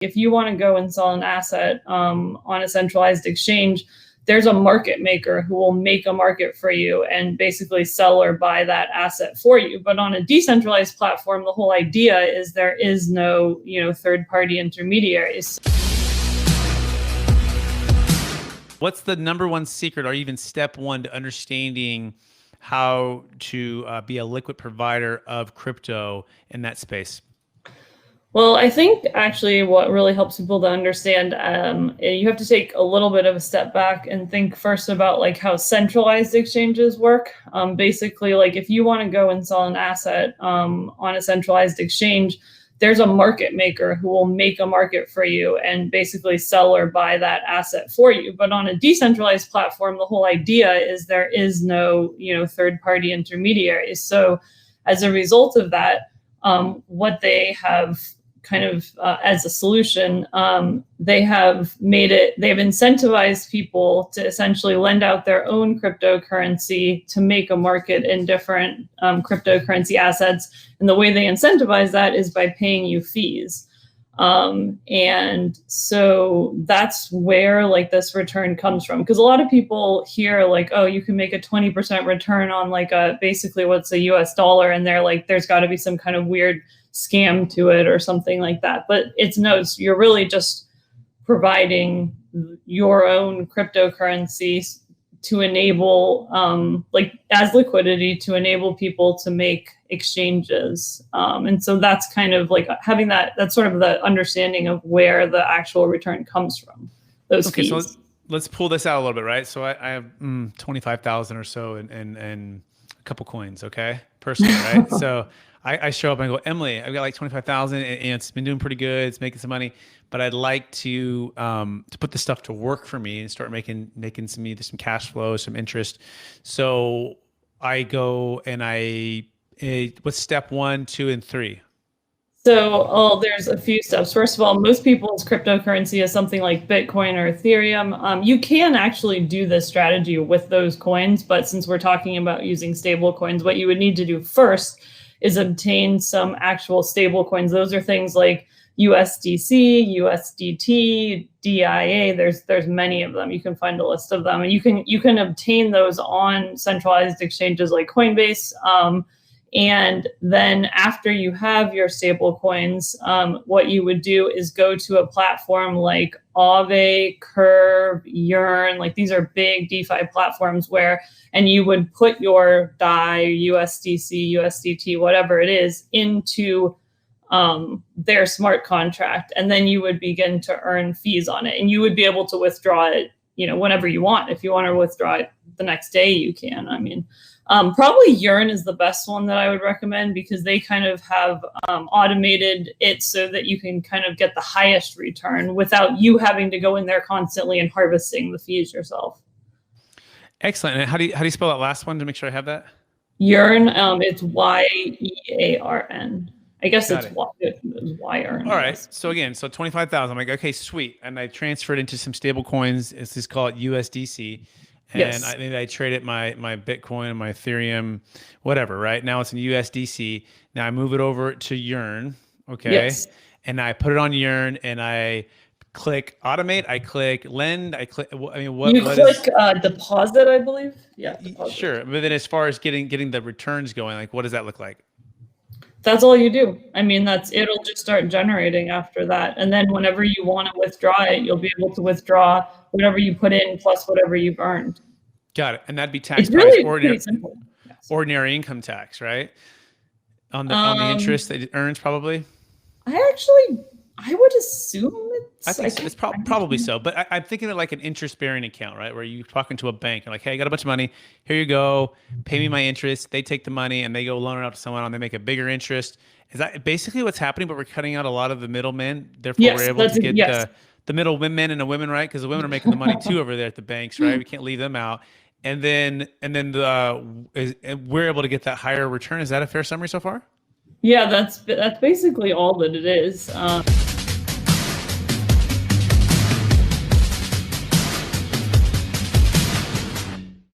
If you want to go and sell an asset on a centralized exchange, there's a market maker who will make a market for you and basically sell or buy that asset for you. But on a decentralized platform, the whole idea is there is no, third-party intermediaries. What's the number one secret or even step one to understanding how to be a liquid provider of crypto in that space? Well, I think actually what really helps people to understand, you have to take a little bit of a step back and think first about like how centralized exchanges work. Basically, like if you want to go and sell an asset on a centralized exchange, there's a market maker who will make a market for you and basically sell or buy that asset for you. But on a decentralized platform, the whole idea is there is no, third-party intermediaries. So as a result of that, what they have kind of as a solution, they've incentivized people to essentially lend out their own cryptocurrency to make a market in different cryptocurrency assets. And the way they incentivize that is by paying you fees. And so that's where like this return comes from. Because a lot of people hear like, oh, you can make a 20% return on like basically what's a US dollar. And they're like, there's got to be some kind of weird scam to it or something like that. But you're really just providing your own cryptocurrency to enable as liquidity to enable people to make exchanges. And so that's kind of like having that's sort of the understanding of where the actual return comes from. Those fees. So let's pull this out a little bit, right? So I have 25,000 or so and a couple coins, okay? Personally, right? So I show up and I go, Emily, I've got like 25,000 and it's been doing pretty good. It's making some money, but I'd like to put this stuff to work for me and start making either some cash flow, some interest. So I go and what's step 1, 2, and 3? So there's a few steps. First of all, most people's cryptocurrency is something like Bitcoin or Ethereum. You can actually do this strategy with those coins, but since we're talking about using stable coins, what you would need to do first is obtain some actual stable coins. Those are things like USDC, USDT, DIA. There's many of them. You can find a list of them, and you can obtain those on centralized exchanges like Coinbase. And then after you have your stable coins, what you would do is go to a platform like Aave, Curve, Yearn. Like these are big DeFi platforms and you would put your DAI, USDC, USDT, whatever it is, into their smart contract. And then you would begin to earn fees on it. And you would be able to withdraw it, whenever you want. If you want to withdraw it the next day, you can. I mean, probably Yearn is the best one that I would recommend because they kind of have automated it so that you can kind of get the highest return without you having to go in there constantly and harvesting the fees yourself. Excellent. And how do you spell that last one to make sure I have that? Yearn, it's YEARN. I guess it's Yearn. All right. So again, 25,000. I'm like, okay, sweet. And I transferred into some stable coins. It's just called USDC. And yes. I traded my Bitcoin, my Ethereum, whatever, right? Now it's in USDC. Now I move it over to Yearn, okay? Yes. And I put it on Yearn and I click automate, I click lend, I click, click deposit, I believe. Yeah, deposit. Sure. But then as far as getting the returns going, like what does that look like? That's all you do. I mean, it'll just start generating after that. And then whenever you want to withdraw it, you'll be able to withdraw whatever you put in plus whatever you've earned. Got it. And that'd be taxed really ordinary, simple. Yes. Ordinary income tax, right? On the interest that it earns probably? I would assume I think it's probably so, but I'm thinking of like an interest-bearing account, right? Where you're talking to a bank and like, hey, I got a bunch of money. Here you go. Pay me my interest. They take the money and they go loan it out to someone and they make a bigger interest. Is that basically what's happening? But we're cutting out a lot of the middmen. Therefore, we're able to get the middle men and the women, right? Because the women are making the money too over there at the banks, right? We can't leave them out. And then we're able to get that higher return. Is that a fair summary so far? Yeah, that's basically all that it is.